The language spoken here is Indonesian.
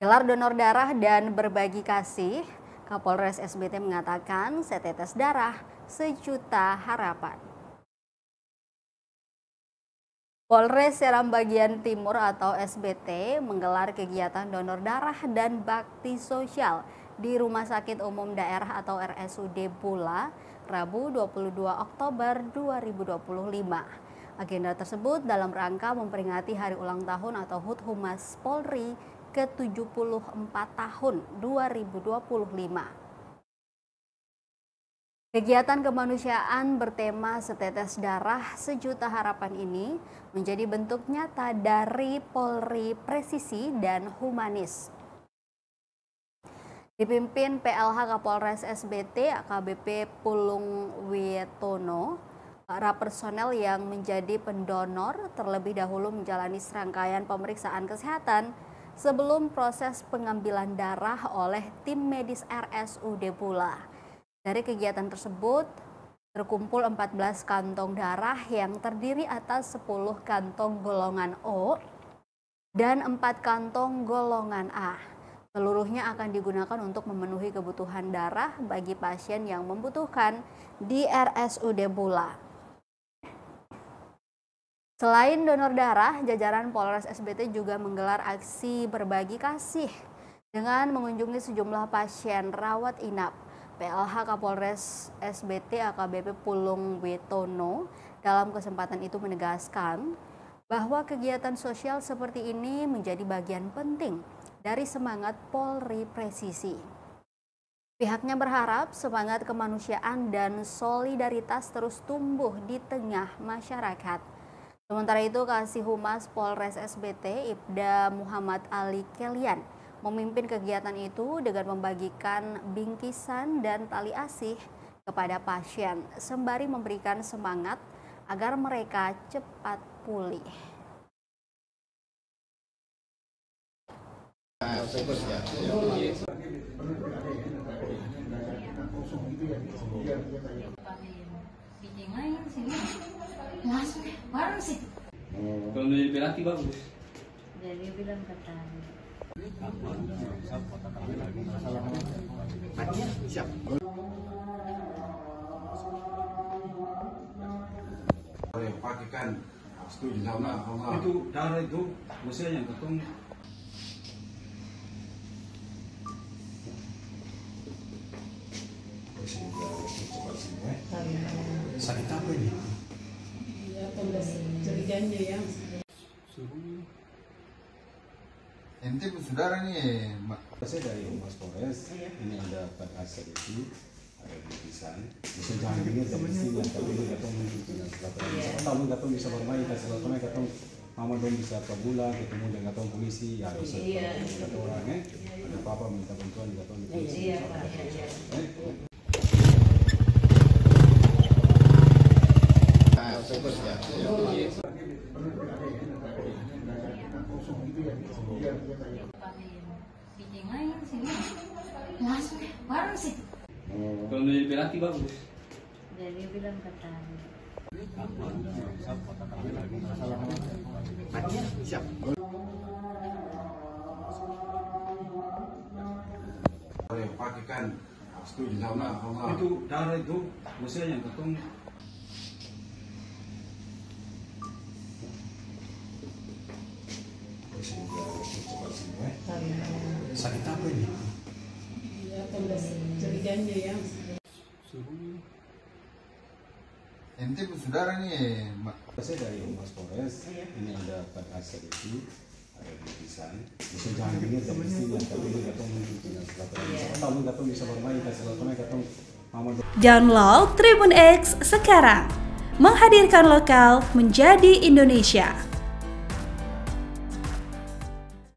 Gelar donor darah dan berbagi kasih, Kapolres SBT mengatakan setetes darah sejuta harapan. Polres Seram Bagian Timur atau SBT menggelar kegiatan donor darah dan bakti sosial di Rumah Sakit Umum Daerah atau RSUD Bula, Rabu 22 Oktober 2025. Agenda tersebut dalam rangka memperingati hari ulang tahun atau HUT Humas Polri ke-74 tahun 2025. Kegiatan kemanusiaan bertema setetes darah sejuta harapan ini menjadi bentuk nyata dari Polri presisi dan humanis. Dipimpin PLH Kapolres SBT AKBP Pulung Wietono, para personel yang menjadi pendonor terlebih dahulu menjalani serangkaian pemeriksaan kesehatan sebelum proses pengambilan darah oleh tim medis RSUD Bula. Dari kegiatan tersebut, terkumpul 14 kantong darah yang terdiri atas 10 kantong golongan O dan 4 kantong golongan A. Seluruhnya akan digunakan untuk memenuhi kebutuhan darah bagi pasien yang membutuhkan di RSUD Bula. Selain donor darah, jajaran Polres SBT juga menggelar aksi berbagi kasih dengan mengunjungi sejumlah pasien rawat inap. PLH Kapolres SBT AKBP Pulung Wietono dalam kesempatan itu menegaskan bahwa kegiatan sosial seperti ini menjadi bagian penting dari semangat Polri presisi. Pihaknya berharap semangat kemanusiaan dan solidaritas terus tumbuh di tengah masyarakat. Sementara itu, Kasih Humas Polres SBT Ibda Muhammad Ali Kelian memimpin kegiatan itu dengan membagikan bingkisan dan tali asih kepada pasien sembari memberikan semangat agar mereka cepat pulih. Kalau menjadi pelatih bagus. Jadi bilang kata. Siap. Yang pakaikan setuju sama Itu darah itu maksudnya yang ketemu. Sakit apa ini? Ya, curiganya ya. Ente saudara nih, Saya dari Humas Polres, ini ada hasil itu, ada lukisan. Bisa jangan dengar dari sini, tapi ini katong menunjukkan sesuatu. Tahu katong bisa bermain, sesuatu katong mama dong bisa ke bulan ketemu dengan katong polisi, ya bisa kata orang ada apa-apa minta bantuan katong di polisi. Bikin lain sini. Langsung bareng sih. Kalau menjadi pelatih bagus. Jadi bilang kata. siap. Yang pakaikan setuju sama Itu darah itu maksudnya yang ketemu. Sakit apa ini? Ya, curiganya ya. Ente saudara nih, Saya dari Humas Polres, ini ada hasil itu, ada lukisan. Bisa jangan dengar dari sini, tapi ini katong menunjukkan sesuatu. Tahu katong bisa bermain, sesuatu katong mama. Download Tribun X sekarang, menghadirkan lokal menjadi Indonesia.